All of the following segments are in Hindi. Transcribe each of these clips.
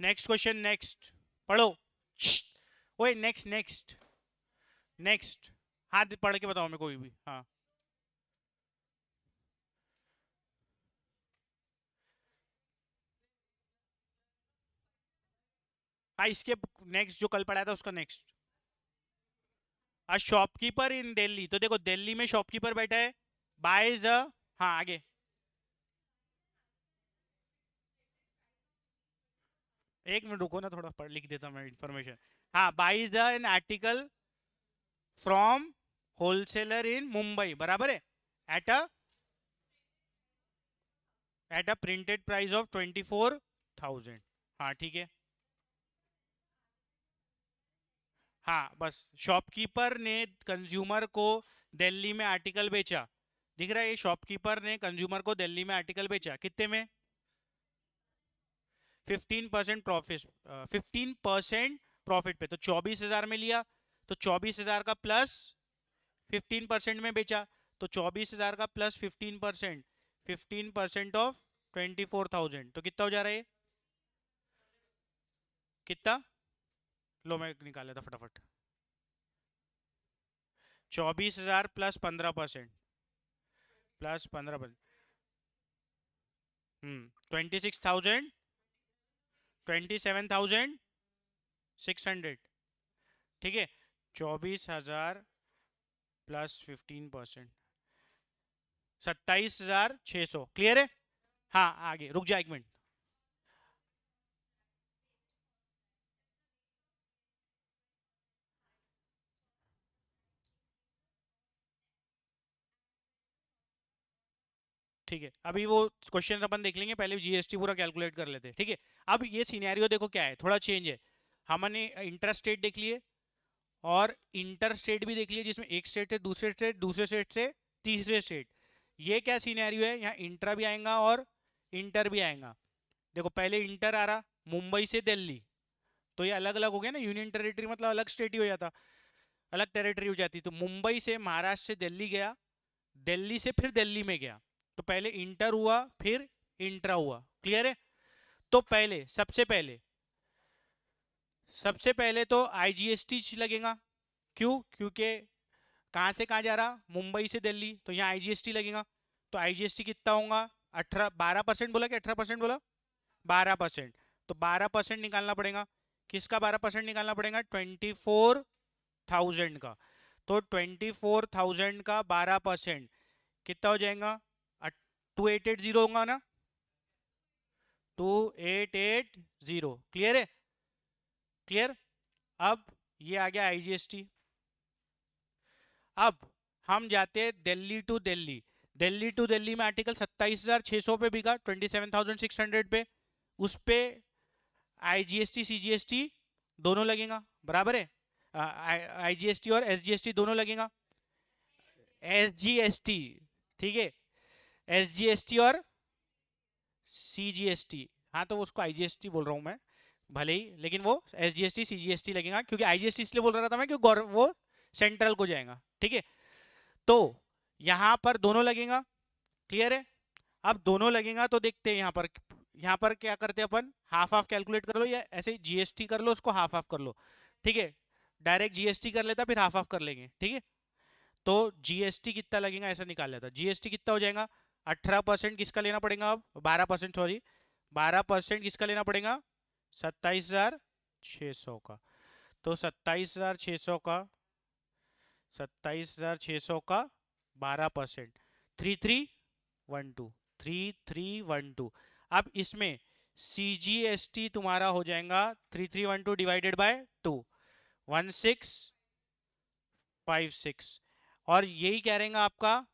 नेक्स्ट क्वेश्चन, नेक्स्ट पढ़ो। ओए नेक्स्ट नेक्स्ट नेक्स्ट। हाँ पढ़ के बताओ मैं कोई भी। हाँ हाँ इसके नेक्स्ट जो कल पढ़ाया था उसका नेक्स्ट। अ शॉपकीपर इन दिल्ली, तो देखो दिल्ली में शॉपकीपर बैठा है, बाइज अ, हाँ आगे। एक मिनट रुको ना, थोड़ा पढ़ लिख देता मैं इन्फॉर्मेशन। हाँ, buys an article from wholesaler in Mumbai, बराबर है, at a printed price of 24,000। हाँ ठीक है। हाँ बस, शॉपकीपर ने कंज्यूमर को दिल्ली में आर्टिकल बेचा, दिख रहा है, ये शॉपकीपर ने कंज्यूमर को दिल्ली में आर्टिकल बेचा कितने में? 15% प्रॉफिट, 15% प्रॉफिट पे, तो 24,000 में लिया, तो 24,000 का प्लस 15% में बेचा, तो 24,000 का प्लस 15%, 15% ऑफ 24,000, तो कितना हो जा रहा है ये? कितना? लो मैं निकाल लेता फटाफट। 24,000 प्लस 15%, प्लस 15%, 26,000, 27,600, ठीक है। 24,000 प्लस 15%, 27,600, क्लियर है। हाँ आगे रुक जा एक मिनट। ठीक है, अभी वो क्वेश्चन अपन देख लेंगे, पहले जीएसटी पूरा कैलकुलेट कर लेते हैं, ठीक है। अब ये सिनेरियो देखो क्या है, थोड़ा चेंज है। हमने इंटर स्टेट देख लिए और इंटर स्टेट भी देख लिए, जिसमें एक स्टेट से दूसरे स्टेट, दूसरे स्टेट से तीसरे स्टेट। ये क्या सिनेरियो है, यहाँ इंट्रा भी आएगा और इंटर भी आएगा। देखो पहले इंटर आ रहा मुंबई से दिल्ली, तो ये अलग अलग हो गया ना, यूनियन टेरिटरी मतलब अलग स्टेट ही हो जाता, अलग टेरिटरी हो जाती। तो मुंबई से महाराष्ट्र से दिल्ली गया, दिल्ली से फिर दिल्ली में गया, तो पहले इंटर हुआ फिर इंट्रा हुआ, क्लियर है। तो पहले सबसे पहले तो आईजीएसटी लगेगा, क्यों? क्योंकि कहाँ से कहाँ जा रहा, मुंबई से दिल्ली, तो यहाँ आईजीएसटी लगेगा। तो आईजीएसटी कितना होगा? 18, 12% बोला कि 18% बोला? 12%। तो 12% निकालना पड़ेगा, किसका 12% निकालना पड़ेगा? 24,000 का। तो 24,000 का 12% कितना हो जाएगा? 2880 होगा ना, 2880, क्लियर है, क्लियर। अब ये आ गया आईजीएसटी। अब हम जाते हैं दिल्ली टू दिल्ली, दिल्ली टू दिल्ली में आर्टिकल 27,600 पे बिका, 27,600 पे, उस पे आईजीएसटी सीजीएसटी दोनों लगेगा, बराबर है। आईजीएसटी और एसजीएसटी दोनों लगेगा, एसजीएसटी, ठीक है, एसजीएसटी और सीजीएसटी। हाँ तो उसको आईजीएसटी बोल रहा हूँ मैं, भले ही, लेकिन वो एसजीएसटी सीजीएसटी लगेगा, क्योंकि आईजीएसटी इसलिए बोल रहा था मैं क्योंकि वो सेंट्रल को जाएगा, ठीक है। तो यहां पर दोनों लगेगा, क्लियर है। अब दोनों लगेगा तो देखते हैं यहाँ पर क्या करते हैं अपन, हाफ हाफ कैलकुलेट कर लो, या ऐसे जीएसटी कर लो, उसको हाफ हाफ कर लो, ठीक है। डायरेक्ट जीएसटी कर लेता फिर हाफ हाफ कर लेंगे, ठीक है। तो जीएसटी कितना लगेगा ऐसा निकाल लेता, जीएसटी कितना हो जाएगा? 18% किसका लेना पड़ेगा, अब 12%, सॉरी, 12% किसका लेना पड़ेगा? 27,600 का। तो 27,600 का, 27,600 का 12%, 3312, 3312। अब इसमें सीजीएसटी तुम्हारा हो जाएगा 3312 डिवाइडेड बाय 2, 1656। और यही कह रहेगा आपका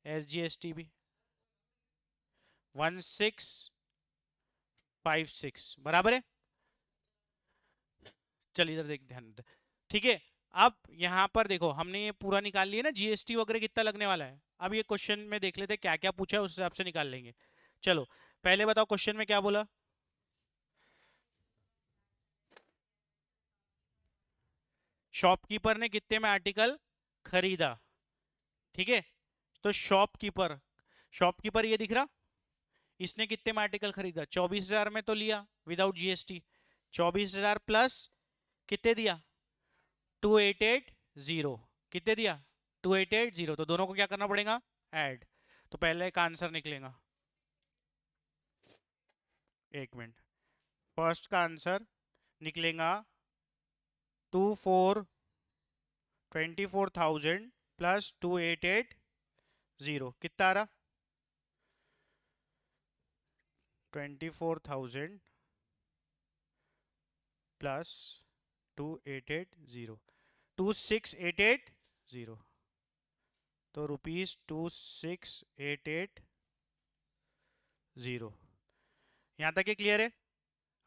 एसजीएसटी भी 1656, बराबर है। चल इधर देख, ध्यान दे, ठीक है। अब यहाँ पर देखो हमने ये पूरा निकाल लिया ना, जीएसटी वगैरह कितना लगने वाला है। अब ये क्वेश्चन में देख लेते क्या क्या पूछा है, उस हिसाब से निकाल लेंगे। चलो पहले बताओ क्वेश्चन में क्या बोला। शॉपकीपर ने कितने में आर्टिकल खरीदा, ठीक है। तो शॉपकीपर, शॉपकीपर ये दिख रहा, इसने कितने में आर्टिकल खरीदा? 24,000 में तो लिया विदाउट जीएसटी। 24,000 प्लस कितने दिया? 2880। कितने दिया? 2880। तो दोनों को क्या करना पड़ेगा? ऐड। तो पहले का आंसर निकलेगा, एक मिनट, फर्स्ट का आंसर निकलेगा 24,000 प्लस 2880। कितना आ रहा? 24,000 प्लस 2880, 26,880। तो ₹26,880। यहां तक ये क्लियर है?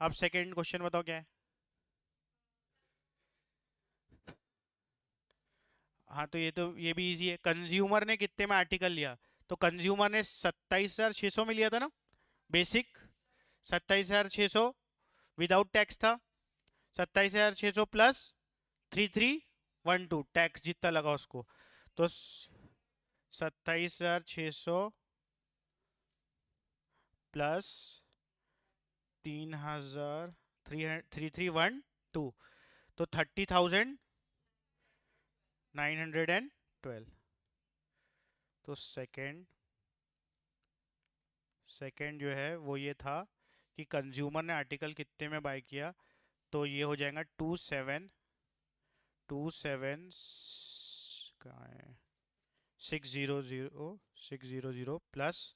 अब सेकंड क्वेश्चन बताओ क्या है। हाँ तो ये भी इजी है। कंज्यूमर ने कितने में आर्टिकल लिया? तो कंज्यूमर ने 27,600 में लिया था ना, बेसिक 27,600 विदाउट टैक्स था। 27,600 प्लस 3312 टैक्स जितना लगा उसको, तो 27,600 प्लस 3312 तो 30,912। तो सेकंड जो है वो ये था कि कंज्यूमर ने आर्टिकल कितने में बाय किया, तो ये हो जाएगा 600 प्लस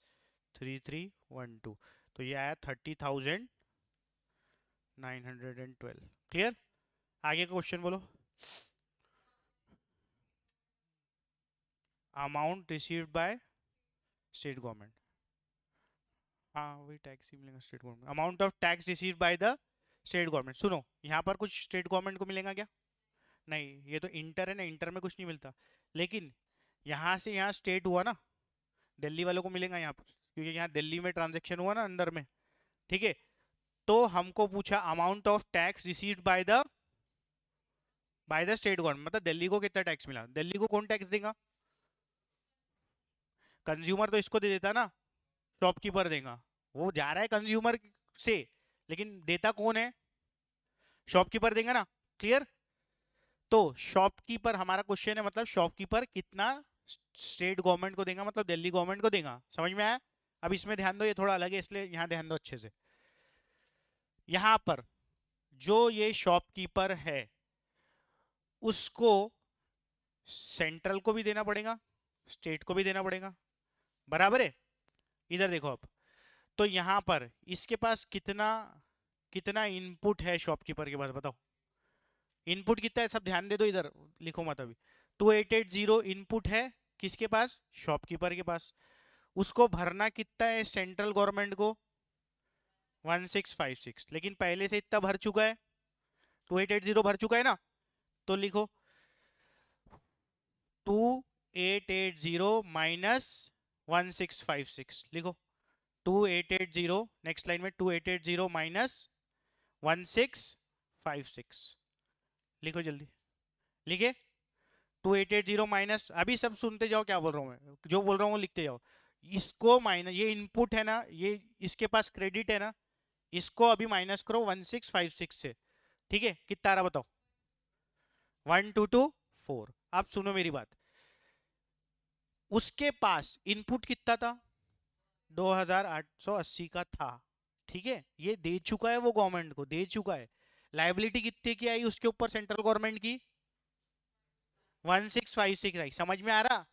3312, तो ये आया 30,912। क्लियर? आगे का क्वेश्चन बोलो। Amount received by state government, हाँ वही टैक्स ही मिलेगा state government. Amount of tax received by the state government. सुनो, यहाँ पर कुछ स्टेट गवर्नमेंट को मिलेगा क्या? नहीं, ये तो इंटर है ना, इंटर में कुछ नहीं मिलता। लेकिन यहाँ से यहाँ स्टेट हुआ ना, दिल्ली वालों को मिलेगा यहाँ पर, क्योंकि यहाँ दिल्ली में ट्रांजेक्शन हुआ ना अंदर में। ठीक है, तो हमको पूछा amount of tax received by the state government, मतलब दिल्ली को कितना टैक्स मिला। दिल्ली को कौन टैक्स देगा? कंज्यूमर तो इसको दे देता ना, शॉपकीपर देगा। वो जा रहा है कंज्यूमर से, लेकिन देता कौन है? शॉपकीपर देगा ना। क्लियर? तो शॉपकीपर हमारा क्वेश्चन है, मतलब शॉपकीपर कितना स्टेट गवर्नमेंट को देगा, मतलब दिल्ली गवर्नमेंट को देगा। समझ में आया? अब इसमें ध्यान दो, ये थोड़ा अलग है इसलिए यहां ध्यान दो अच्छे से। यहां पर जो ये शॉपकीपर है उसको सेंट्रल को भी देना पड़ेगा, स्टेट को भी देना पड़ेगा, बराबर है? इधर देखो अब, तो यहां पर इसके पास कितना कितना इनपुट है शॉपकीपर के पास, बताओ। इनपुट कितना है, सब ध्यान दे दो, इधर लिखो मत अभी। 2880 इनपुट है किसके पास? शॉपकीपर के पास। उसको भरना कितना है सेंट्रल गवर्नमेंट को? 1656, लेकिन पहले से इतना भर चुका है, 2880 भर चुका है ना। तो लिखो 2880 माइनस 1656, लिखो 2880, नेक्स्ट लाइन में 2880 माइनस 1656, लिखो जल्दी, लिखे 2880 माइनस, अभी सब सुनते जाओ क्या बोल रहा हूँ मैं, जो बोल रहा हूँ वो लिखते जाओ। इसको माइनस, ये इनपुट है ना, ये इसके पास क्रेडिट है ना, इसको अभी माइनस करो 1656 से। ठीक है, कितना आ रहा बताओ? 1224। अब सुनो मेरी बात, उसके पास इनपुट कितना था? 2880 का था। ठीक है, ये दे चुका है, वो गवर्नमेंट को दे चुका है। लाइबिलिटी कितने की आई उसके ऊपर सेंट्रल गवर्नमेंट की? 1656 आई। समझ में आ रहा?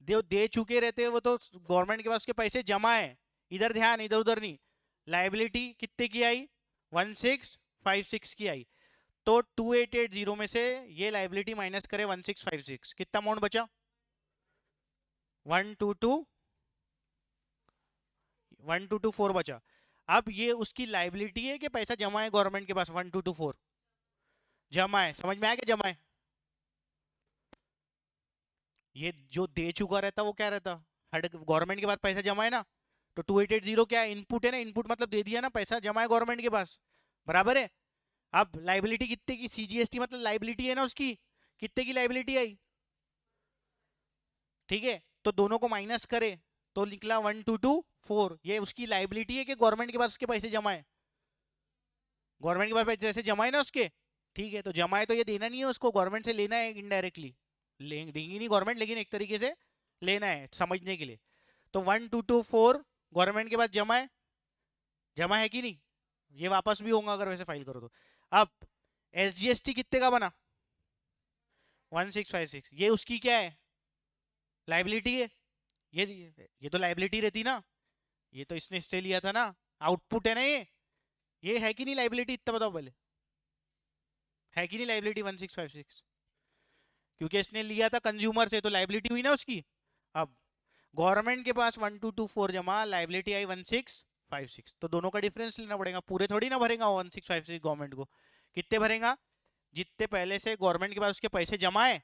दे चुके रहते हैं वो तो, गवर्नमेंट के पास उसके पैसे जमा है। इधर ध्यान, इधर उधर नहीं। लाइबिलिटी कितने की आई? 1656 की आई। तो 2880 में से ये लाइबिलिटी माइनस करे 1656, कितना अमाउंट बचा? 1224 बचा। अब ये उसकी लाइबिलिटी है कि पैसा जमा है गवर्नमेंट के पास? 1224 जमा है। समझ में आया कि जमा है? ये जो दे चुका रहता वो क्या रहता? हर गवर्नमेंट के पास पैसा जमा है ना, तो 2880 क्या इनपुट है ना, इनपुट मतलब दे दिया ना, पैसा जमा है गवर्नमेंट के पास, बराबर है? अब लाइबिलिटी कितने की? सीजीएसटी मतलब लाइबिलिटी है ना उसकी, कितने की लाइबिलिटी आई? ठीक है, तो दोनों को माइनस करे तो निकला 1224। ये उसकी लाइबिलिटी है कि गवर्नमेंट के पास उसके पैसे जमा है? गवर्नमेंट के पास पैसे जैसे जमा है ना उसके, ठीक है, तो जमा है तो ये देना नहीं है उसको, गवर्नमेंट से लेना है इनडायरेक्टली। देंगी नहीं गवर्नमेंट, लेकिन एक तरीके से लेना है समझने के लिए। तो 1224 गवर्नमेंट के पास जमा है, जमा है कि नहीं? ये वापस भी होगा अगर वैसे फाइल करो तो। अब एसजीएसटी कितने का बना? 1656। ये उसकी क्या है? लाइबिलिटी है। ये तो लाइबिलिटी रहती ना, ये तो इसने इससे लिया था ना, आउटपुट है ना ये है कि नहीं लाइबिलिटी? इतना बताओ पहले, है कि नहीं लाइबिलिटी 1656? क्योंकि इसने लिया था कंज्यूमर से, तो लाइबिलिटी हुई ना उसकी। अब गवर्नमेंट के पास 1224 जमा, लाइबिलिटी आई 1656, तो दोनों का डिफरेंस लेना पड़ेगा। पूरे थोड़ी ना भरेगा 1656 गवर्नमेंट को, कितने भरेगा? जितने पहले से गवर्नमेंट के पास उसके पैसे जमा है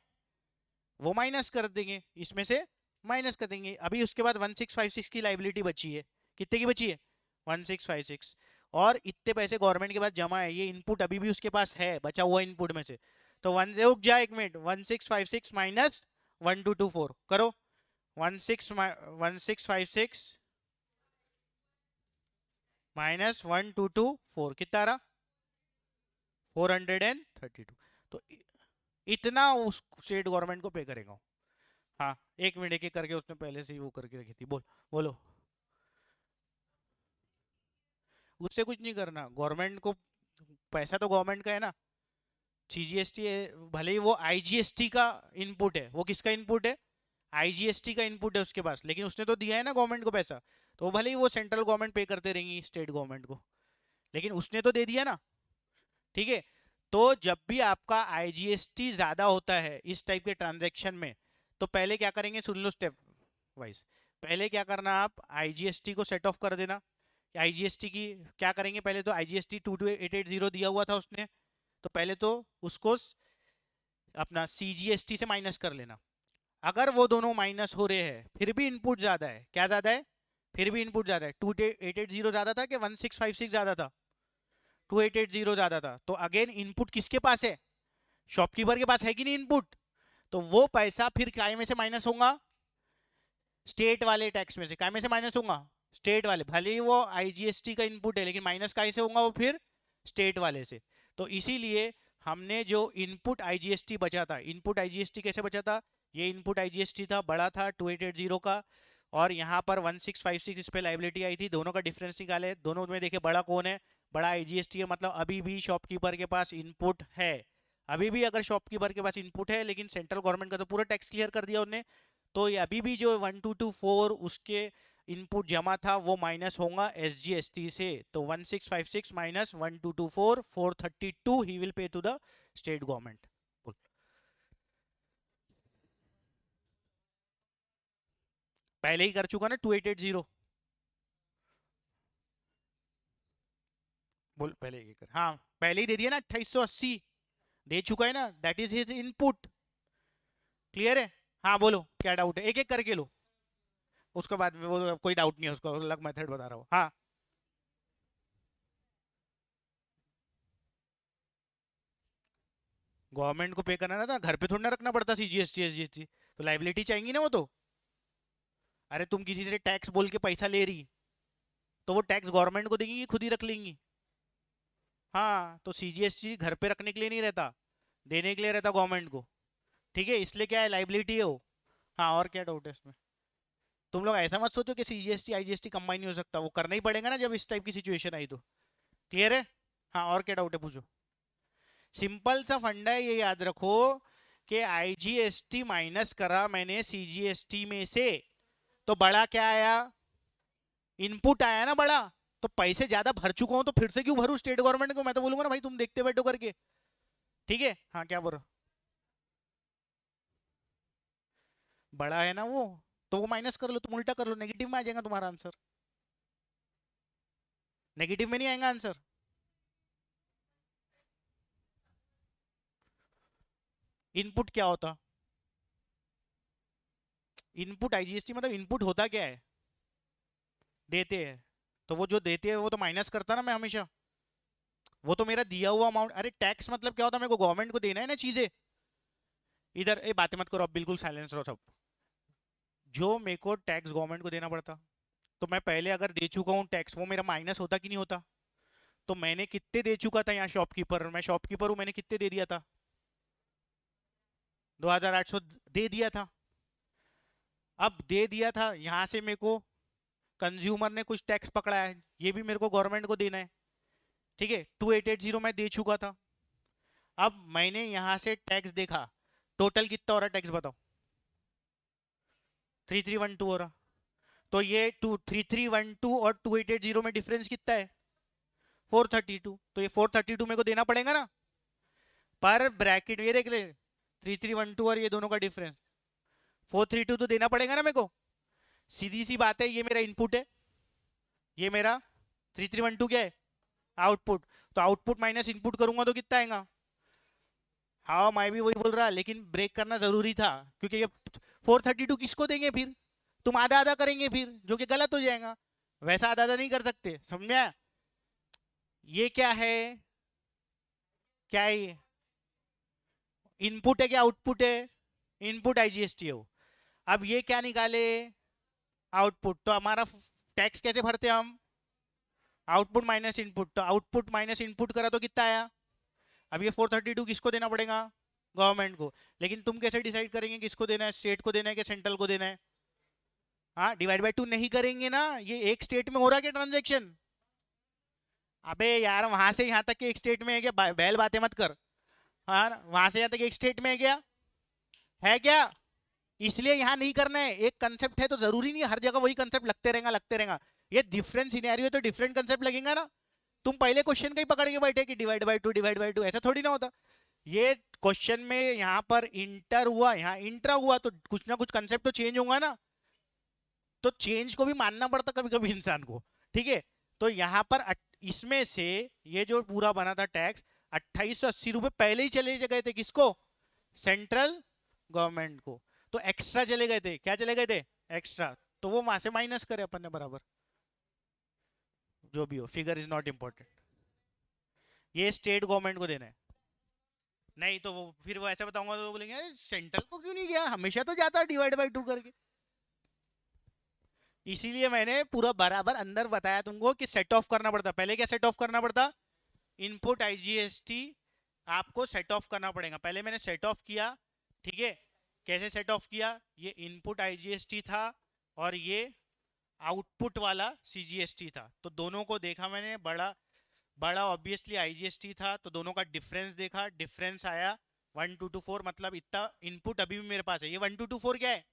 वो माइनस कर देंगे, इसमें से माइनस कर देंगे। अभी उसके बाद 1656 की लाइबिलिटी बची है, कितने की बची है? 1656। और इतने पैसे गवर्नमेंट के पास जमा है, ये इनपुट अभी भी उसके पास है, बचा हुआ इनपुट में से। तो वन रुक जा एक मिनट, 1656 माइनस 1224 करो। 1656 माइनस 1224 कितना रहा? 432। तो इतना उस स्टेट गवर्नमेंट को पे करेगा। हाँ, एक मिनट, एक एक करके उसने पहले से ही वो करके रखी थी। बोलो। उससे कुछ नहीं करना, गवर्नमेंट को पैसा तो गवर्नमेंट का है ना। सीजीएसटी भले ही वो आईजीएसटी का इनपुट है, वो किसका इनपुट है? आईजीएसटी का इनपुट है उसके पास, लेकिन उसने तो दिया है ना गवर्नमेंट को पैसा, तो भले ही वो सेंट्रल गवर्नमेंट पे करते रहेंगी स्टेट गवर्नमेंट को, लेकिन उसने तो दे दिया ना, ठीक है। तो जब भी आपका आईजीएसटी ज्यादा होता है इस टाइप के ट्रांजेक्शन में, तो पहले क्या करेंगे, सुन लो स्टेप वाइज। पहले क्या करना, आप आईजीएसटी को सेट ऑफ कर देना। आईजीएसटी की क्या करेंगे, पहले तो आईजीएसटी 22880 दिया हुआ था उसने, तो पहले तो उसको अपना सीजीएसटी से माइनस कर लेना। अगर वो दोनों माइनस हो रहे हैं फिर भी इनपुट ज्यादा है, क्या ज्यादा है? फिर भी इनपुट ज्यादा है। 2880 ज्यादा था कि 1656 ज्यादा था? 2880 ज्यादा था। तो अगेन इनपुट किसके पास है? शॉपकीपर के पास है कि नहीं इनपुट? तो वो पैसा फिर काय में से माइनस होगा? स्टेट वाले टैक्स में से। काय में से माइनस होगा? स्टेट वाले। भले ही वो आईजीएसटी का इनपुट है, लेकिन माइनस काय से होगा वो? फिर स्टेट वाले से। तो इसीलिए हमने जो इनपुट आईजीएसटी बचा था, इनपुट आईजीएसटी कैसे बचा था? ये इनपुट आईजीएसटी था, बड़ा था 2880 का, और यहाँ पर 1656 इस पे लाइबिलिटी आई थी। दोनों का डिफरेंस निकाले, दोनों में देखे बड़ा कौन है? बड़ा आईजीएसटी है। मतलब अभी भी शॉपकीपर के पास इनपुट है, अभी भी अगर शॉपकीपर के पास इनपुट है, लेकिन सेंट्रल गवर्नमेंट का तो पूरा टैक्स क्लियर कर दिया उन्होंने, तो ये अभी भी जो 1224 उसके इनपुट जमा था वो माइनस होगा एसजीएसटी से। तो 1656 minus 1224 432 he will pay to the state government. पहले ही कर चुका ना 2880। बोल पहले ही कर, हाँ पहले ही दे दिया ना 2880 दे चुका है ना, that is his input. Clear है? हाँ बोलो क्या डाउट है, एक एक करके लो, उसके बाद में वो कोई डाउट नहीं है, उसको अलग मेथड बता रहा हूँ। हाँ, गवर्नमेंट को पे करना ना था, घर पे थोड़ी ना रखना पड़ता सीजीएसटी एसजीएसटी, तो लाइबिलिटी चाहिए ना वो तो। अरे तुम किसी से टैक्स बोल के पैसा ले रही, तो वो टैक्स गवर्नमेंट को देंगी कि खुद ही रख लेंगी? हाँ, तो सीजीएसटी घर पे रखने के लिए नहीं रहता, देने के लिए रहता गवर्नमेंट को, ठीक है, इसलिए क्या है, लाइबिलिटी है वो। हाँ, और क्या डाउट है इसमें? तुम लोग ऐसा मत सोचो कि सीजीएसटी आईजीएसटी कंबाइन नहीं हो सकता, वो करना ही पड़ेगा ना जब इस टाइप की सिचुएशन आई तो। क्लियर है? हाँ, और क्या डाउट है पूछो। सिंपल सा फंडा है, ये याद रखो कि आईजीएसटी माइनस करा मैंने सीजीएसटी में से, तो बड़ा क्या आया? इनपुट आया ना बड़ा। तो पैसे ज्यादा भर चुका हूं तो फिर से क्यों भरूं स्टेट गवर्नमेंट को? मैं तो बोलूंगा ना भाई तुम देखते बैठो करके, ठीक है। हाँ, क्या बोल रहे हो? बड़ा है ना वो, तो वो माइनस कर लो, तुम उल्टा कर लो, नेगेटिव में आ जाएगा तुम्हारा आंसर। नेगेटिव में नहीं आएगा आंसर। इनपुट क्या होता? इनपुट आईजीएसटी मतलब इनपुट होता क्या है? देते हैं, तो वो जो देते हैं वो तो माइनस करता ना मैं हमेशा, वो तो मेरा दिया हुआ अमाउंट। अरे टैक्स मतलब क्या होता है? मेरे को गवर्नमेंट को देना है ना चीजें। इधर ए बातें मत करो, अब बिल्कुल साइलेंस रहो सब। जो मेरे को टैक्स गवर्नमेंट को देना पड़ता, तो मैं पहले अगर दे चुका हूँ टैक्स, वो मेरा माइनस होता कि नहीं होता? तो मैंने कितने दे चुका था यहाँ शॉपकीपर, मैं शॉपकीपर हूँ, मैंने कितने दे दिया था? 2800 दे दिया था। अब दे दिया था, यहाँ से मेरे को कंज्यूमर ने कुछ टैक्स पकड़ा है, ये भी मेरे को गवर्नमेंट को देना है। ठीक है, 2880 मैं दे चुका था। अब मैंने यहाँ से टैक्स देखा, टोटल कितना हो रहा टैक्स बताओ? 3312 हो रहा। तो ये 3312 और 2880 में डिफरेंस कितना है? 432। तो ये 432 मेरे को देना पड़ेगा ना, पर ब्रैकेट ये देख ले, 3312 और ये दोनों का डिफरेंस 432 तो देना पड़ेगा ना मेरे को। सीधी सी बात है, ये मेरा इनपुट है, ये मेरा 3312 क्या है? आउटपुट। तो आउटपुट माइनस इनपुट करूंगा तो कितना आएगा? हाँ मैं भी वही बोल रहा, लेकिन ब्रेक करना जरूरी था, क्योंकि ये 432 किसको देंगे फिर? तुम आधा आधा करेंगे फिर, जो कि गलत हो जाएगा। वैसा आधा आधा नहीं कर सकते, समझा? ये क्या है? क्या है ये? इनपुट है क्या आउटपुट है? इनपुट आईजीएसटी है वो। अब ये क्या निकाले? आउटपुट। तो हमारा टैक्स कैसे भरते हैं हम? Output minus input. तो आउटपुट माइनस इनपुट करा तो कितना आया? अब ये 432 किसको देना पड़ेगा? गवर्नमेंट को। लेकिन तुम कैसे डिसाइड करेंगे किसको देना है, स्टेट को देना है कि सेंट्रल को देना है? हाँ, डिवाइड बाय टू नहीं करेंगे ना, ये एक स्टेट में हो रहा है क्या ट्रांजेक्शन? अबे यार, वहां से यहाँ तक के एक स्टेट में है क्या? बैल बातें मत कर। हाँ ना, वहां से यहाँ तक एक स्टेट में है क्या? है क्या? इसलिए यहाँ नहीं करना है, एक कंसेप्ट है तो जरूरी नहीं है हर जगह वही कंसेप्ट लगते रहेगा लगते रहेगा। ये डिफरेंट सिनेरियो तो डिफरेंट कंसेप्ट लगेगा ना। तुम पहले क्वेश्चन का ही पकड़ के बैठे कि डिवाइड बाय टू, ऐसा थोड़ी ना होता। ये क्वेश्चन में यहाँ पर इंटर हुआ, यहाँ इंट्रा हुआ, तो कुछ ना कुछ कंसेप्ट तो चेंज होगा ना। तो चेंज को भी मानना पड़ता कभी कभी इंसान को। ठीक है, तो यहाँ पर इसमें से ये जो पूरा बना था टैक्स, 2880 रुपये पहले ही चले गए थे किसको? सेंट्रल गवर्नमेंट को। तो एक्स्ट्रा चले गए थे, क्या चले गए थे? एक्स्ट्रा। तो वो वहां से माइनस करे अपन ने बराबर, जो भी हो, फिगर इज नॉट इम्पोर्टेंट। ये स्टेट गवर्नमेंट को देना है। नहीं तो वो फिर वो ऐसा बताऊंगा तो वो बोलेंगे अरे सेंट्रल को क्यों नहीं गया, हमेशा तो जाता है डिवाइड बाय टू करके। इसीलिए मैंने पूरा बराबर अंदर बताया तुमको कि सेट ऑफ करना पड़ता। पहले क्या सेट ऑफ करना पड़ता? इनपुट आईजीएसटी आपको सेट ऑफ करना पड़ेगा। पहले मैंने सेट ऑफ किया। ठीक है, कैसे सेट ऑफ किया? ये इनपुट आईजीएसटी था और ये आउटपुट वाला सीजीएसटी था, तो दोनों को देखा मैंने। बड़ा बड़ा ऑब्वियसली आईजीएसटी था, तो दोनों का डिफरेंस देखा, डिफरेंस आया 1224, मतलब इतना इनपुट अभी भी मेरे पास है। ये 1224 क्या है?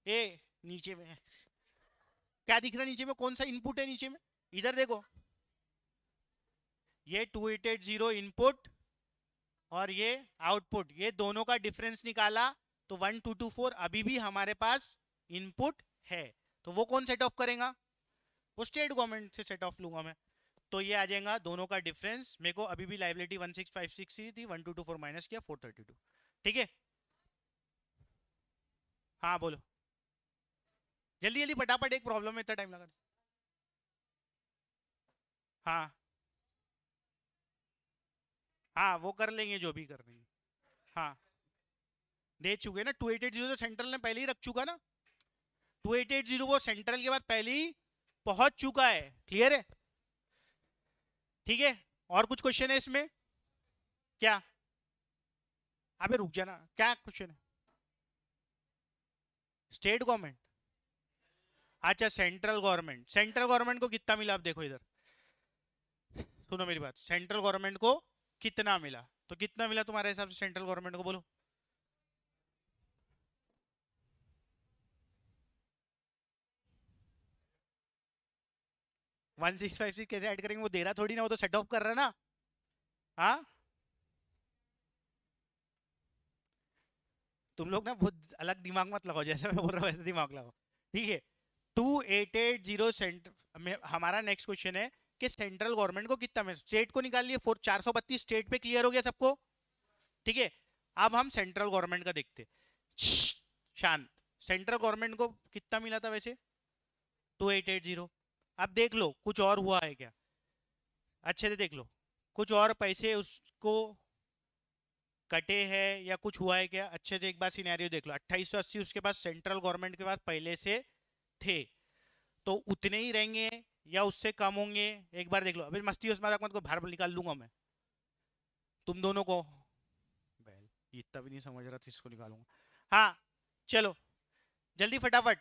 ए नीचे में क्या दिख रहा है? नीचे में कौन सा इनपुट है नीचे में? इधर देखो, ये 2880 इनपुट और ये आउटपुट, ये दोनों का डिफरेंस निकाला तो 1224 अभी भी हमारे पास इनपुट है। तो वो कौन सेट ऑफ करेगा? वो स्टेट गवर्नमेंट से सेट ऑफ लूंगा मैं। तो ये आ जाएगा दोनों का डिफरेंस। मेरे को अभी भी लाइबिलिटी 1656 थी, 1224 माइनस किया 432। ठीक है, हाँ बोलो, जल्दी जल्दी फटाफट, एक प्रॉब्लम में इतना टाइम लगा। हाँ हाँ, वो कर लेंगे जो भी कर लेंगे। हाँ, दे चुके ना 2880, तो सेंट्रल ने पहले ही रख चुका ना। 2880 वो सेंट्रल के बाद पहले ही पहुंच चुका है। क्लियर है? ठीक है, और कुछ क्वेश्चन है इसमें? क्या? अबे रुक जाना, क्या क्वेश्चन है? State government? अच्छा, सेंट्रल गवर्नमेंट, सेंट्रल गवर्नमेंट को कितना मिला? आप देखो इधर, सुनो मेरी बात, सेंट्रल गवर्नमेंट को कितना मिला? तो कितना मिला तुम्हारे हिसाब से सेंट्रल गवर्नमेंट को, बोलो? 1656 कैसे ऐड करेंगे? वो दे रहा थोड़ी ना, वो तो सेट ऑफ कर रहा है ना। हाँ, तुम लोग ना बहुत अलग दिमाग मत लगाओ, जैसे मैं बोल रहा हूँ वैसे दिमाग लगाओ। ठीक है, 2880 सेंटर में हमारा नेक्स्ट क्वेश्चन है कि सेंट्रल गवर्नमेंट को कितना में, स्टेट को निकाल लिए, 432 स्टेट पे क्लियर हो गया सबको। ठीक है, अब हम सेंट्रल गवर्नमेंट का देखते। शांत। सेंट्रल गवर्नमेंट को कितना मिला था वैसे? 2880। अब देख लो कुछ और हुआ है क्या, अच्छे से देख लो, कुछ और पैसे उसको कटे हैं या कुछ हुआ है क्या, अच्छे से एक बार सिनेरियो देख लो। 2880 उसके पास सेंट्रल गवर्नमेंट के पास पहले से थे, तो उतने ही रहेंगे या उससे कम होंगे, एक बार देख लो। अभी मस्ती उस मजाक मत को बाहर निकाल दूंगा मैं तुम दोनों को। बैल, इतना भी नहीं समझ रहा था, इसको निकालूंगा। हाँ चलो जल्दी फटाफट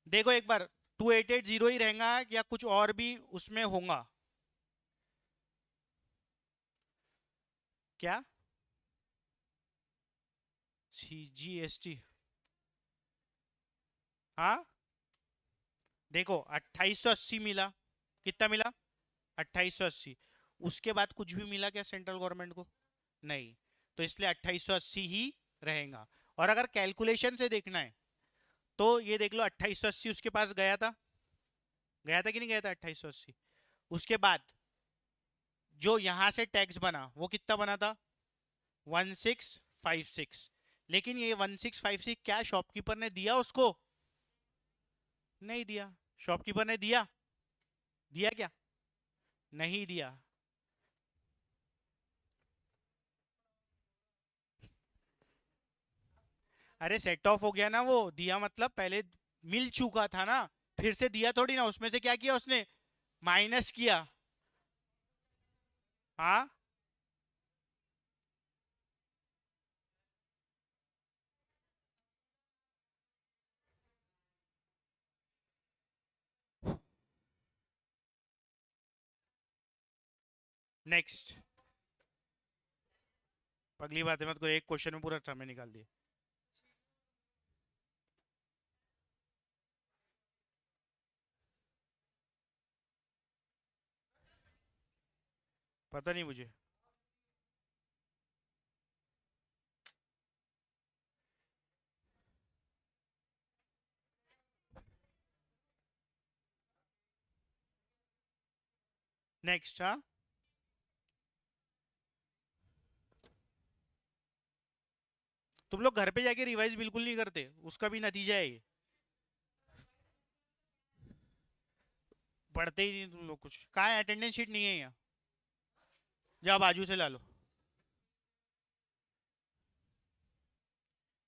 देखो एक बार, 2880 ही रहेगा या कुछ और भी उसमें होगा क्या? CGST, हाँ देखो 2880 मिला, कितना मिला 2880, उसके बाद कुछ भी मिला क्या सेंट्रल गवर्नमेंट को? नहीं, तो इसलिए 2880 ही रहेगा। और अगर कैलकुलेशन से देखना है तो ये देख लो 2880 उसके पास गया था कि नहीं गया था 2880। उसके बाद जो यहां से टैक्स बना वो कितना बना था 1656, लेकिन ये 1656 क्या शॉपकीपर ने दिया उसको? नहीं दिया। शॉपकीपर ने दिया? दिया क्या? नहीं दिया। अरे सेट ऑफ हो गया ना वो, दिया मतलब पहले मिल चुका था ना, फिर से दिया थोड़ी ना, उसमें से क्या किया उसने, माइनस किया। हाँ नेक्स्ट, अगली बात है मत को, एक क्वेश्चन में पूरा समय निकाल दिया। पता नहीं मुझे। नेक्स्ट, हाँ तुम लोग घर पे जाके रिवाइज बिल्कुल नहीं करते, उसका भी नतीजा है ये, पढ़ते ही नहीं तुम लोग कुछ। कहाँ है अटेंडेंस शीट? नहीं है यहाँ, जाओ बाजू से ला लो।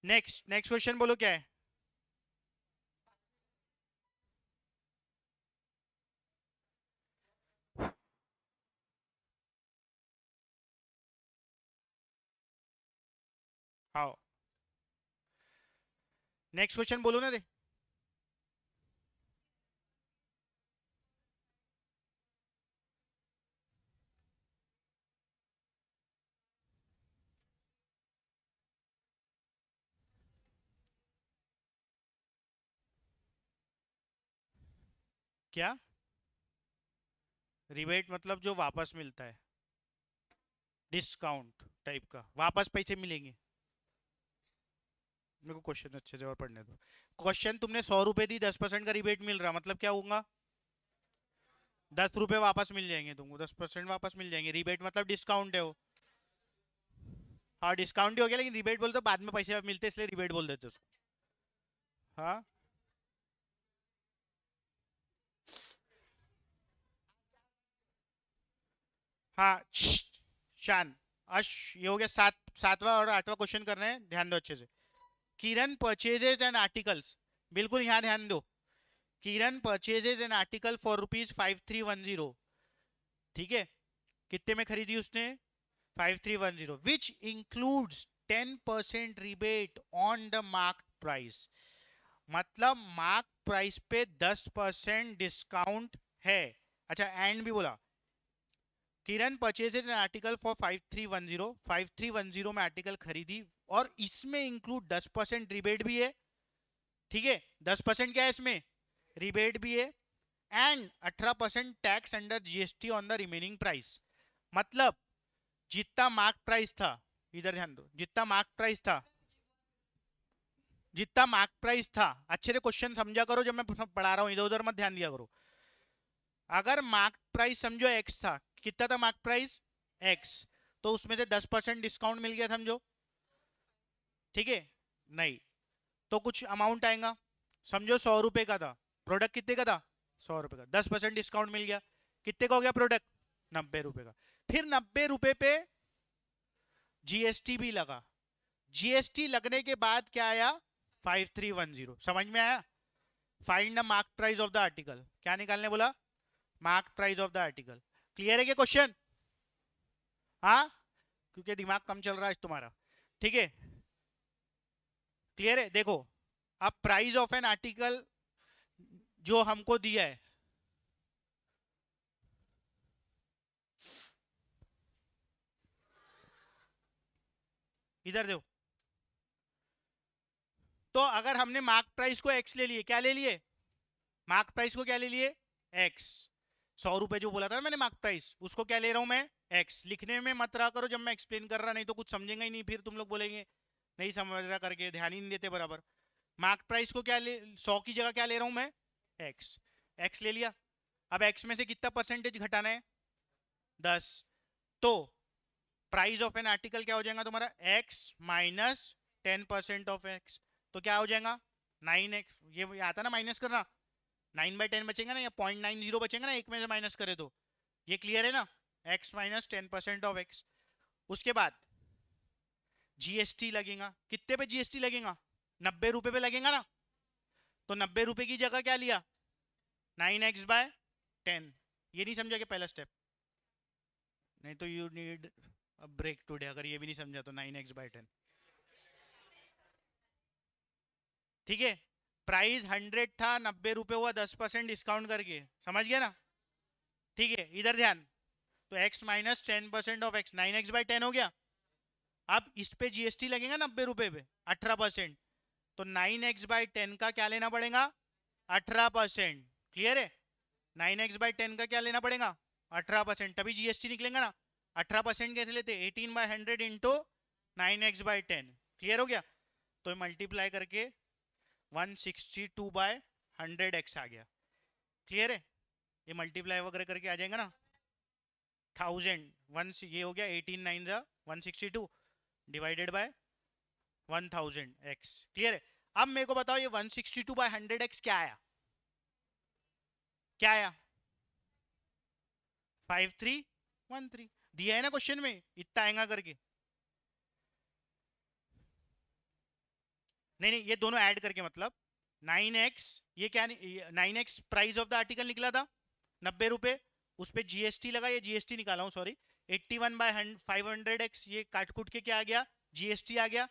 नेक्स्ट नेक्स्ट क्वेश्चन बोलो क्या है। हाँ नेक्स्ट क्वेश्चन बोलो ना रे। क्या रिबेट मतलब जो वापस मिलता है, डिस्काउंट टाइप का, वापस पैसे मिलेंगे। मेरे को क्वेश्चन अच्छे से और पढ़ने दो। क्वेश्चन, तुमने 100 रुपए दी, 10% का रिबेट मिल रहा, मतलब क्या होगा? 10 रुपए वापस मिल जाएंगे तुमको, 10% वापस मिल जाएंगे। रिबेट मतलब डिस्काउंट है वो। हाँ डिस्काउंट ही हो गया, लेकिन रिबेट बोलते बाद में पैसे मिलते इसलिए रिबेट बोल देते उसको। हाँ हाँ शान, अश ये हो गया। सातवां और आठवां क्वेश्चन कर रहे हैं, ध्यान दो अच्छे से। किरण परचेजेज एंड आर्टिकल्स, बिल्कुल यहाँ ध्यान दो। किरण परचेजेज एन आर्टिकल फॉर ₹5310, ठीक है, कितने में खरीदी उसने? 5310, which includes 10% rebate on the mark price. मतलब मार्क प्राइस पे 10% डिस्काउंट है। अच्छा एंड भी बोला, किरण परचेजेज एन आर्टिकल फॉर 5310 में आर्टिकल खरीदी और इसमें इंक्लूड 10% रिबेट भी है, ठीक है, 10% क्या है इसमें, रिबेट भी है, and 18% tax under GST on the remaining price. मतलब जितना मार्क प्राइस था, इधर ध्यान दो, जितना मार्क प्राइस था, जितना मार्क प्राइस था, अच्छे से क्वेश्चन समझा करो जब मैं पढ़ा रहा हूं, इधर उधर मत ध्यान दिया करो। अगर मार्क प्राइस समझो एक्स था, कितना था मार्क प्राइस? एक्स, तो उसमें से 10% डिस्काउंट मिल गया समझो, ठीक है, नहीं तो कुछ अमाउंट आएगा, समझो 100 रुपए का था प्रोडक्ट, कितने का था? 100 रुपए का, 10% डिस्काउंट मिल गया, कितने का हो गया प्रोडक्ट? 90 रुपए का। फिर 90 रुपए पे जीएसटी भी लगा, जीएसटी लगने के बाद क्या आया 5310, समझ में आया। Find the mark price of the article, क्या निकालने बोला, mark price of the article. Clear है क्या क्वेश्चन, हाँ, क्योंकि दिमाग कम चल रहा है तुम्हारा, ठीक है, क्लियर है। देखो अब प्राइस ऑफ एन आर्टिकल जो हमको दिया है, इधर देखो, तो अगर हमने मार्क प्राइस को एक्स ले लिए, क्या ले लिए, मार्क प्राइस को क्या ले लिए, एक्स, 100 रुपए जो बोला था मैंने मार्क प्राइस, उसको क्या ले रहा हूं मैं, एक्स। लिखने में मत रहा करो जब मैं एक्सप्लेन कर रहा, नहीं तो कुछ समझेंगे ही नहीं, फिर तुम लोग बोलेंगे नहीं समझ रहा करके, ध्यान ही नहीं देते बराबर। मार्क प्राइस को क्या ले, 100 की जगह क्या ले रहा हूं मैं, एक्स, एक्स ले लिया। अब एक्स में से कितना परसेंटेज घटाना है, 10, तो प्राइस ऑफ एन आर्टिकल क्या हो जाएगा तुम्हारा, एक्स माइनस 10% ऑफ एक्स, तो क्या हो जाएगा 9x, ये आता ना माइनस करना, 9/10 बचेगा ना, या 0.90 बचेगा ना, एक में से माइनस करे तो, ये क्लियर है ना, x माइनस 10% ऑफ x। उसके बाद जीएसटी लगेगा, कितने पे जीएसटी लगेगा, 90 रुपए पे लगेगा ना, तो 90 रुपए की जगह क्या लिया, 9x/10। ये नहीं समझा कि पहला स्टेप, नहीं तो you need a break today, अगर ये भी नहीं समझा तो 9x/10, ठीक है। प्राइस 100 था, 90 रुपए हुआ 10% डिस्काउंट करके, समझ गया ना, ठीक है। इधर ध्यान, तो x minus 10% of x, 9x/10 हो गया। अब इस पे जीएसटी लगेगा 90 रुपए पे 18%, तो 9x/10 का क्या लेना पड़ेगा, 18%, क्लियर है। 9x/10 का क्या लेना पड़ेगा, 18%, तभी जीएसटी निकलेगा ना। 18% कैसे लेते, 18/100 इंटू 9x/10, क्लियर हो गया। तो मल्टीप्लाई करके 162/100x आ गया, क्लियर है। ये मल्टीप्लाई वगैरह करके आ जाएगा ना, 1000 ये हो गया 18 9 जा 162 डिवाइडेड बाय 1000x, क्लियर है। अब मेरे को बताओ ये 162/100x क्या आया, क्या आया 5313, दिया है ना क्वेश्चन में, इतना आएगा करके, नहीं नहीं ये दोनों ऐड करके, मतलब 9x, ये क्या 9x price of the article निकला था 90 रुपए, उस पर जीएसटी लगा, ये जीएसटी निकाला हूं सॉरी, 81/500x, ये काट कूट के क्या आ गया, जीएसटी आ गया।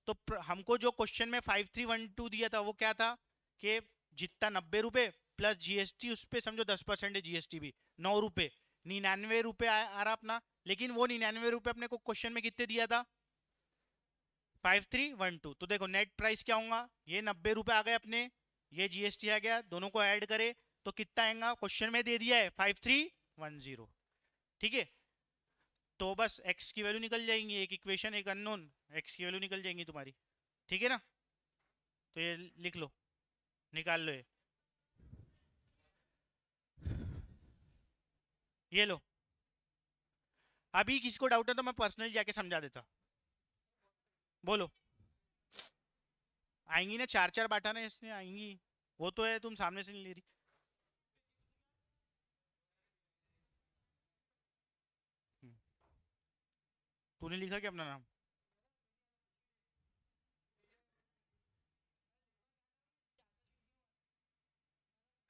तो हमको जो क्वेश्चन में 5312 दिया था वो क्या था, कि जितना 90 रुपए प्लस जीएसटी, उस पर समझो 10% है जीएसटी भी, 9 रुपए, 99 रुपए आ रहा अपना। लेकिन वो 99 रुपए अपने को क्वेश्चन में कितने दिया था, 5312। तो देखो नेट प्राइस क्या होगा, ये 90 रुपए आ गए अपने, ये जीएसटी आ गया, दोनों को ऐड करे तो कितना आएगा, क्वेश्चन में दे दिया है 5310, ठीक है। तो बस x की वैल्यू निकल जाएंगी, एक इक्वेशन एक अननोन, x की वैल्यू निकल जाएंगी तुम्हारी, ठीक है ना। तो ये लिख लो, निकाल लो ये लो। अभी किसी को डाउट है तो मैं पर्सनली जाके समझा देता, बोलो। आएंगी ना, चार चार बांटा ना इसने, आएंगी, वो तो है, तुम सामने से नहीं ले रही। हम्म, तूने लिखा क्या अपना नाम,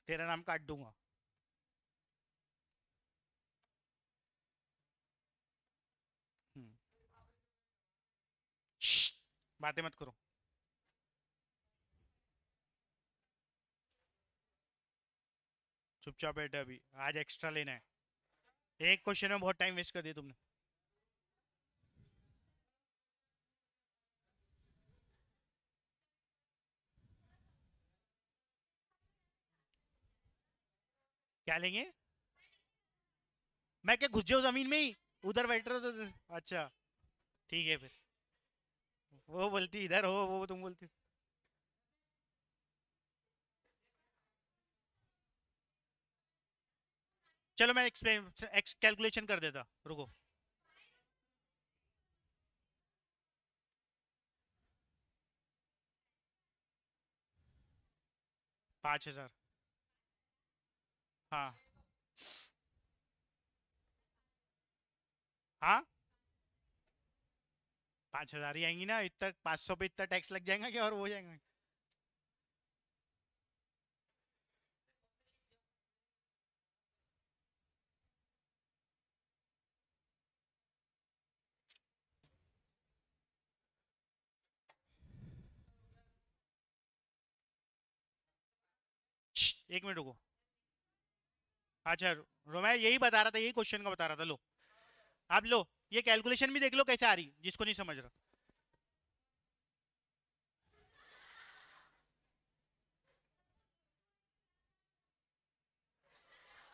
तेरा नाम काट दूंगा। हम्म, श्श्श, बातें मत करो, चुपचाप बैठे, अभी आज एक्स्ट्रा लेना है, एक क्वेश्चन में बहुत टाइम वेस्ट कर दिया तुमने। क्या लेंगे, मैं क्या घुस जाऊं जमीन में ही, उधर बैठ रहा तो, अच्छा ठीक है फिर, वो बोलती इधर हो, वो तुम बोलती। चलो मैं एक्सप्लेन कैलकुलेशन कर देता, रुको। 5000, हाँ हाँ, 5,000 ही आएंगी ना, इतना 500 पे इतना टैक्स लग जाएगा क्या और वो हो जाएगा। एक मिनट रुको। अच्छा मैं यही बता रहा था, यही क्वेश्चन का बता रहा था। लो आप लो, ये कैलकुलेशन भी देख लो कैसे आ रही, जिसको नहीं समझ रहा।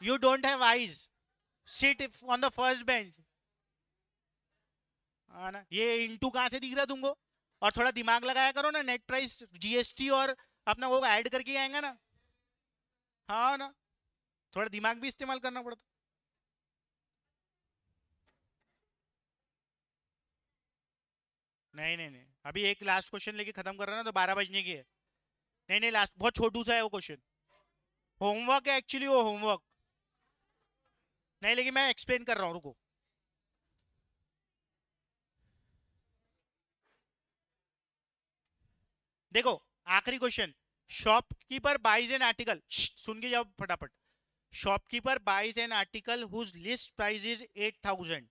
You don't have eyes, sit on the first bench. हाँ ना, ये इंटू कहाँ से दिख रहा तुमको? और थोड़ा दिमाग लगाया करो ना, नेट प्राइस जीएसटी और अपना वो ऐड करके आएगा ना। हाँ ना, थोड़ा दिमाग भी इस्तेमाल करना पड़ता। नहीं नहीं नहीं, अभी एक लास्ट क्वेश्चन लेके खत्म कर रहा ना, तो 12 बजने की है। नहीं नहीं, लास्ट बहुत छोटू सा है वो क्वेश्चन। होमवर्क है एक्चुअली, वो होमवर्क नहीं, लेकिन मैं एक्सप्लेन कर रहा हूँ, रुको। देखो, आखिरी question. Shopkeeper buys an article, सुन के जाओ फटाफट। Shopkeeper buys an article whose list price is 8,000।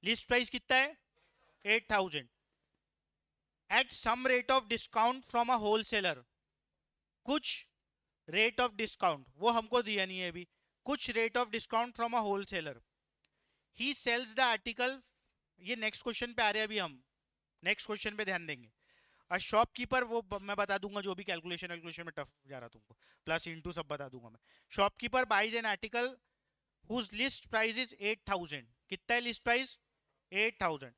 List price कितना है? 8,000। At some rate of discount from a wholesaler. कुछ रेट ऑफ डिस्काउंट, वो हमको दिया नहीं है अभी। कुछ rate of discount from a wholesaler, he sells the article. ये नेक्स्ट क्वेश्चन पे आ रहे हैं अभी हम, नेक्स्ट क्वेश्चन पे ध्यान देंगे। और शॉपकीपर वो मैं बता दूंगा, जो भी कैलकुलेशन वैल्कुलेशन में टफ जा रहा तुमको, प्लस इंटू सब बता दूंगा मैं। Shopkeeper buys an article whose list price is 8,000। कितना है list price? 8,000।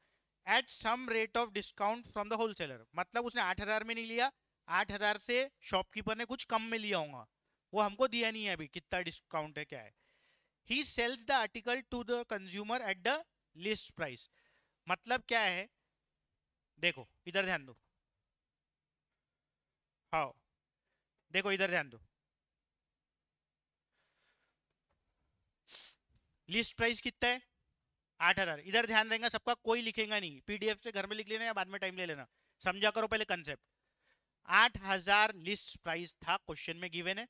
At some rate of discount from the wholesaler, मतलब उसने 8,000 में नहीं लिया, 8,000 से शॉपकीपर ने कुछ कम में लिया होगा, वो हमको दिया नहीं है अभी कितना डिस्काउंट है क्या है। He sells the article to the consumer at the list price. मतलब क्या है? देखो इधर ध्यान दो। हाँ, देखो इधर ध्यान दो। लिस्ट प्राइस कितना है? 8,000। इधर ध्यान देंगे सबका, कोई लिखेगा नहीं, पीडीएफ से घर में लिख लेना या बाद में टाइम ले लेना, समझा करो पहले कंसेप्ट। 8,000 लिस्ट प्राइस था, क्वेश्चन में गिवन है।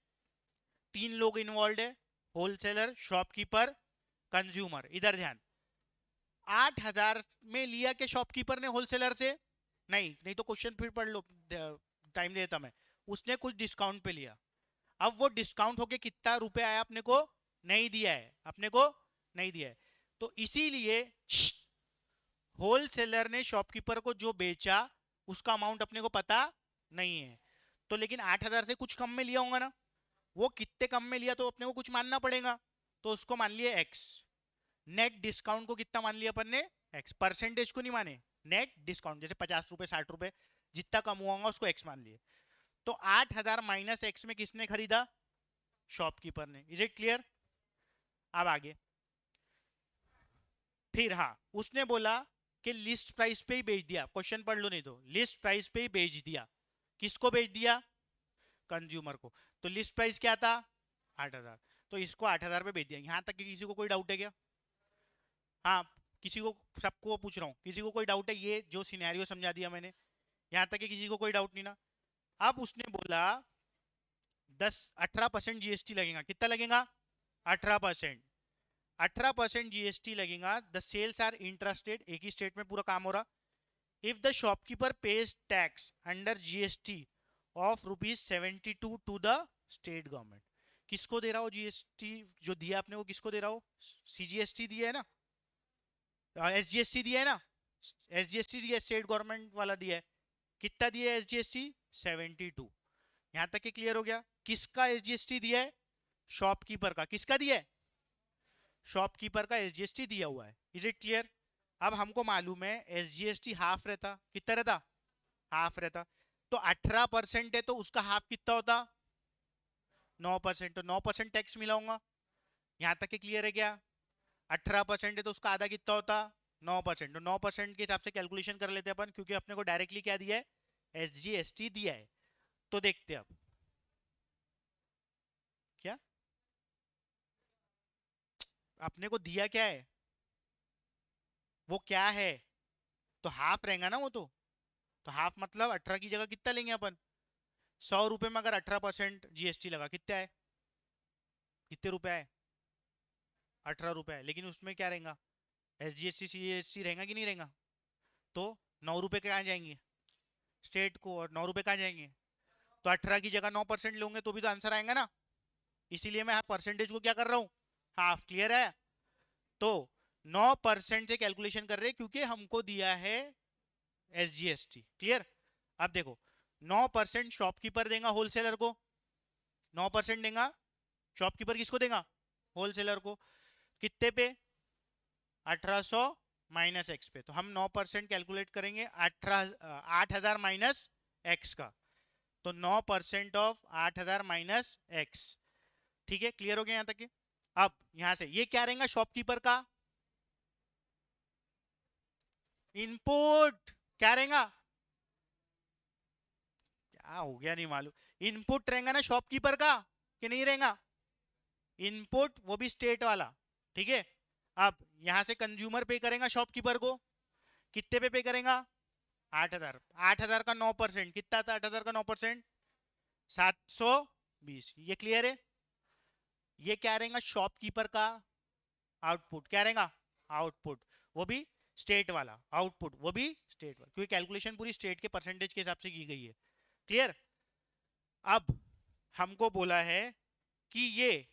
3 लोग इन्वॉल्व है, होलसेलर, शॉपकीपर, कंज्यूमर। इधर ध्यान, 8,000 में लिया के शॉपकीपर ने होलसेलर से? नहीं नहीं, तो क्वेश्चन फिर पढ़ लो, टाइम देता मैं। उसने कुछ डिस्काउंट पे लिया। अब वो डिस्काउंट होके कितना रुपए आया अपने को? नहीं दिया है अपने को, नहीं दिया है। तो इसीलिए होलसेलर ने शॉपकीपर को जो बेचा, उसका अमाउंट अपने को पता नहीं है। तो लेकिन 8,000 से कुछ कम में लिया होगा ना, वो कितने कम में लिया तो अपने को कुछ मानना पड़ेगा। तो उसको मान लिया एक्स। नेट डिस्काउंट को कितना मान लिया अपन ने? एक्स। परसेंटेज को नहीं माने, नेट डिस्काउंट, जैसे 50 रुपए 60 रुपए जितना कम हुआ उसको एक्स मान लिए। तो 8,000 माइनस एक्स में किसने खरीदा? शॉपकीपर ने। Is it clear? अब आगे फिर, हाँ, उसने बोला कि लिस्ट प्राइस पे ही बेच दिया। क्वेश्चन पढ़ लो नहीं तो, लिस्ट प्राइस पे ही बेच दिया। किसको बेच दिया? कंज्यूमर को। तो लिस्ट प्राइस क्या था? 8,000। तो इसको 8,000 पे बेच दिया। यहां तक कि किसी को कोई डाउट है क्या? हाँ, किसी को, सबको पूछ रहा हूँ, किसी को कोई डाउट है? ये जो सिनेरियो समझा दिया मैंने, यहाँ तक कि किसी को कोई डाउट नहीं ना? अब उसने बोला 18% जीएसटी लगेगा। कितना लगेगा? 18%। 18% जीएसटी लगेगा। द सेल्स आर इंट्रास्टेट, एक ही स्टेट में पूरा काम हो रहा। If the shopkeeper pays tax under GST of ₹72 to the state government. किसको दे रहा हो जीएसटी? जो दिया आपने वो किसको दे रहा हो? सीजीएसटी दिया है ना, एसजीएसटी दिया है ना, एसजीएसटी दिया, स्टेट गवर्नमेंट वाला दिया है। कितना दिया है एसजीएसटी? 72। यहां तक के क्लियर हो गया? किसका एसजीएसटी दिया है? शॉपकीपर का। किसका दिया है? शॉपकीपर का एसजीएसटी दिया हुआ है। Is it clear? अब हमको मालूम है एसजीएसटी हाफ रहता, कितना रहता? हाफ रहता। तो 18% है, तो उसका हाफ कितना होता? 9%। तो 9% टैक्स मिला होगा। यहां तक के क्लियर है क्या? 18% है तो उसका आधा कितना होता? 9%। तो 9% के हिसाब से कैलकुलेशन कर लेते हैं अपन, क्योंकि अपने को डायरेक्टली क्या दिया है? एसजीएसटी दिया है। तो देखते हैं अब क्या अपने को दिया क्या है, वो क्या है। तो हाफ रहेगा ना वो। तो हाफ मतलब 18 की जगह कितना लेंगे अपन? 100 रुपए में अगर 18% जीएसटी लगा, कितना है? कितने रुपए है? 18 रुपए है। लेकिन उसमें क्या रहेगा? एसजीएसटी सीजीएसटी रहेगा कि नहीं रहेगा? तो 9 रुपए कहाँ जाएंगे? स्टेट को। और 9 रुपए कहाँ जाएंगे? तो 18 की जगह 9% लोगे तो भी तो आंसर आएगा ना। इसीलिए मैं परसेंटेज को क्या कर रहा हूँ? हाफ। क्लियर है? तो 9% से कैलकुलेशन कर रहे हैं क्योंकि हमको दिया है एसजीएसटी। क्लियर? अब देखो, 9% शॉपकीपर देगा होलसेलर को। 9% देगा शॉपकीपर, किसको देगा? होलसेलर को। कितने पे? 1800 माइनस एक्स पे। तो हम 9% कैलकुलेट करेंगे 8000 माइनस एक्स का। तो 9% ऑफ 8000 माइनस एक्स। ठीक है, क्लियर हो गया यहां तक के? अब यहां से ये क्या रहेगा शॉपकीपर का? इनपुट। क्या रहेगा? क्या हो गया नहीं मालूम। इनपुट रहेगा ना शॉपकीपर का, कि नहीं रहेगा? इनपुट, वो भी स्टेट वाला। ठीक है। अब यहां से कंज्यूमर पे करेगा शॉपकीपर को। कितने पे करेगा? 8000। 8000 का 9% कितना था? 8000 का 9% 720। ये क्लियर है? ये क्या रहेगा शॉपकीपर का आउटपुट? क्या रहेगा? आउटपुट। वो भी स्टेट वाला आउटपुट, वो भी स्टेट वाला, क्योंकि कैलकुलेशन पूरी स्टेट के परसेंटेज के हिसाब से की गई है। क्लियर? अब हमको बोला है कि ये,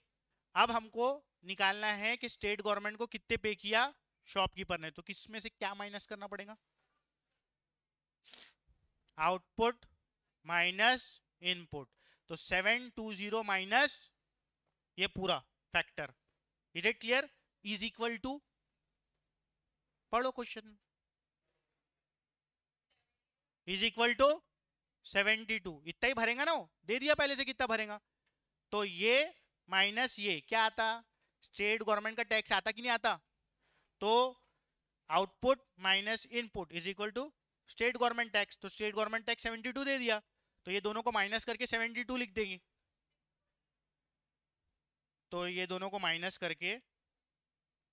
अब हमको निकालना है कि स्टेट गवर्नमेंट को कितने पे किया शॉपकीपर ने। तो किसमें से क्या माइनस करना पड़ेगा? Output minus input. तो 720 माइनस ये पूरा factor. Is it clear? Is equal to, पढ़ो क्वेश्चन। Is equal to 72। इतना ही भरेगा ना वो, दे दिया पहले से कितना भरेगा। तो ये माइनस ये क्या आता? स्टेट गवर्नमेंट का टैक्स आता कि नहीं आता? तो output minus input is equal to state government tax. तो स्टेट गवर्नमेंट टैक्स 72 दे दिया, तो ये दोनों को माइनस करके 72 लिख देंगे। तो ये दोनों को माइनस करके,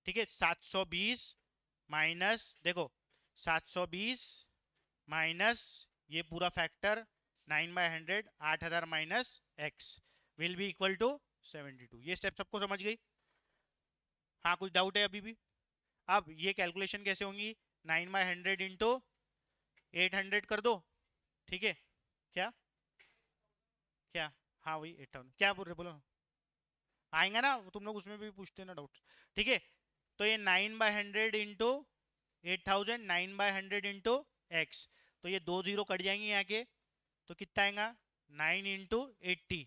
ठीक है, 720 माइनस, देखो 720 माइनस ये पूरा factor 9/100, 8000 minus x will be equal to 72। ये स्टेप सबको समझ गई? हाँ, कुछ डाउट है अभी भी? अब ये कैलकुलेशन कैसे होंगी? 9/100 इंटू 800 कर दो। ठीक है। क्या? क्या? हाँ वही 8,000। क्या बोल रहे, बोलो। आएंगा ना, तुम लोग उसमें भी पूछते ना डाउट। ठीक है। तो ये 9/100 इंटू 8000, 9/100 इंटू एक्स। तो ये 2 0 कट जाएंगे यहाँ के। तो कितना आएगा? 9 इंटू 80।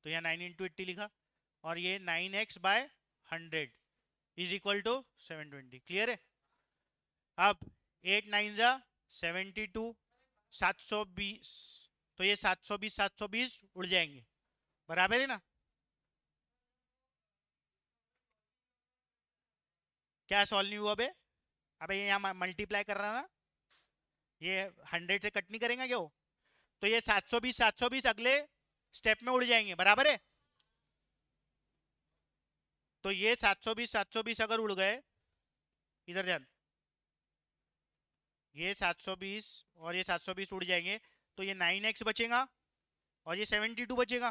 तो यहाँ 9 इंटू 80 लिखा। और ये 9x/100 is equal to 720। Clear है? अब 8 9 जा 72, 720। तो ये 720 720 उड़ जाएंगे, बराबर है ना? क्या सॉल्व नहीं हुआ बे? अबे ये यहाँ मल्टीप्लाई कर रहा ना, ये 100 से कट नहीं करेंगे क्या वो? तो ये 720 720 अगले स्टेप में उड़ जाएंगे, बराबर है? तो ये 720 720 अगर उड़ गए, इधर ध्यान, ये 720 और ये 720 उड़ जाएंगे। तो ये 9x बचेगा और ये 72 बचेगा।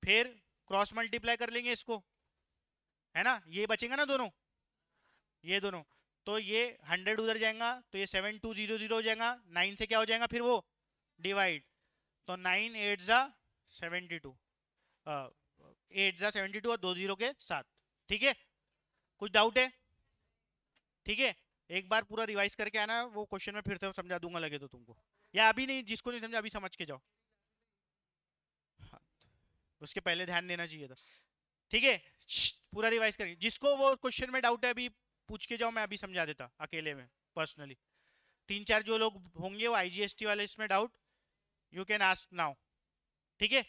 फिर क्रॉस मल्टीप्लाई कर लेंगे इसको, है ना? ये बचेगा ना दोनों, ये दोनों। तो ये 100 उधर जाएगा, तो ये 7200 हो जाएगा। 9 से क्या हो जाएगा फिर वो? डिवाइड। तो 9 8 जा 72, 8 जा 72 और 2 0 के साथ। ठीक है? कुछ डाउट है? ठीक है। एक बार पूरा रिवाइज करके आना, वो क्वेश्चन में फिर से समझा दूंगा लगे तो तुमको, या अभी नहीं, जिसको नहीं समझा अभी समझ के जाओ। हाँ, उसके पहले ध्यान देना चाहिए था। ठीक है, पूरा रिवाइज करेंगे। जिसको वो क्वेश्चन में डाउट है अभी पूछ के जाओ, मैं अभी समझा देता अकेले में पर्सनली। 3 4 जो लोग होंगे वो आईजीएसटी वाले इसमें doubt, you can ask now. ठीक है।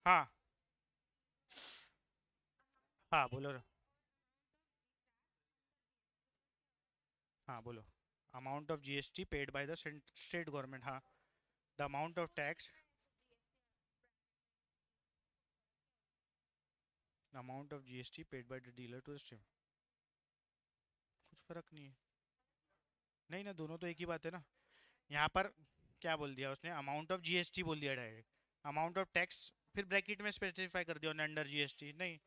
हाँ हाँ बोलो। हाँ बोलो। Amount of GST paid by the state government. हाँ, the amount of tax. Amount of GST paid by the dealer to stream, कुछ फर्क नहीं है। नहीं ना, दोनों तो एक ही बात है ना। यहाँ पर क्या बोल दिया उसने, अमाउंट ऑफ जीएसटी बोल दिया डायरेक्ट, अमाउंट ऑफ टैक्स फिर ब्रैकेट में स्पेसिफाई कर दिया अंडर जीएसटी, नहीं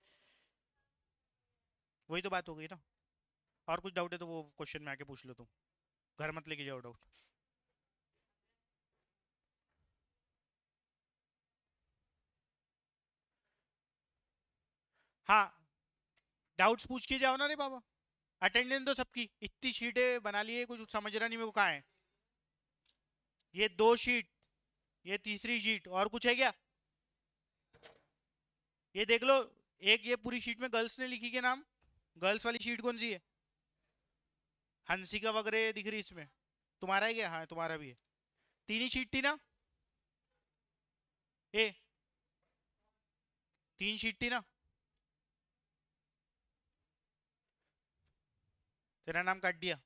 वही तो बात हो गई ना। और कुछ डाउट है तो वो क्वेश्चन में आके पूछ लो तुम, घर मत लेके जाओ डाउट। हाँ, डाउट्स पूछ के जाओ ना रे बाबा, अटेंडेंस दो सबकी, इतनी शीटें बना ली है, कुछ समझ रहा नहीं मेरे को कहाँ है। ये 2 शीट, ये तीसरी शीट, और कुछ है क्या? ये देख लो, एक ये पूरी शीट में गर्ल्स ने लिखी के नाम, गर्ल्स वाली शीट कौन सी है? हंसिका वगैरह दिख रही इसमें, तुम्हारा है क्या? हाँ तुम्हारा भी है, तीन ही शीट थी ना, ए 3 शीट थी ना, तेरा नाम काट दिया।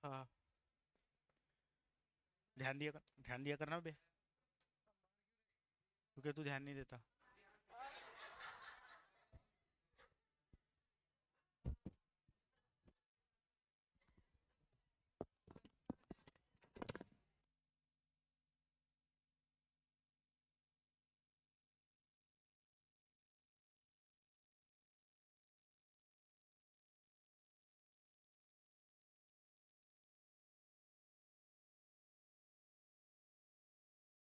हाँ, ध्यान दिया करना बे, क्योंकि तू ध्यान नहीं देता।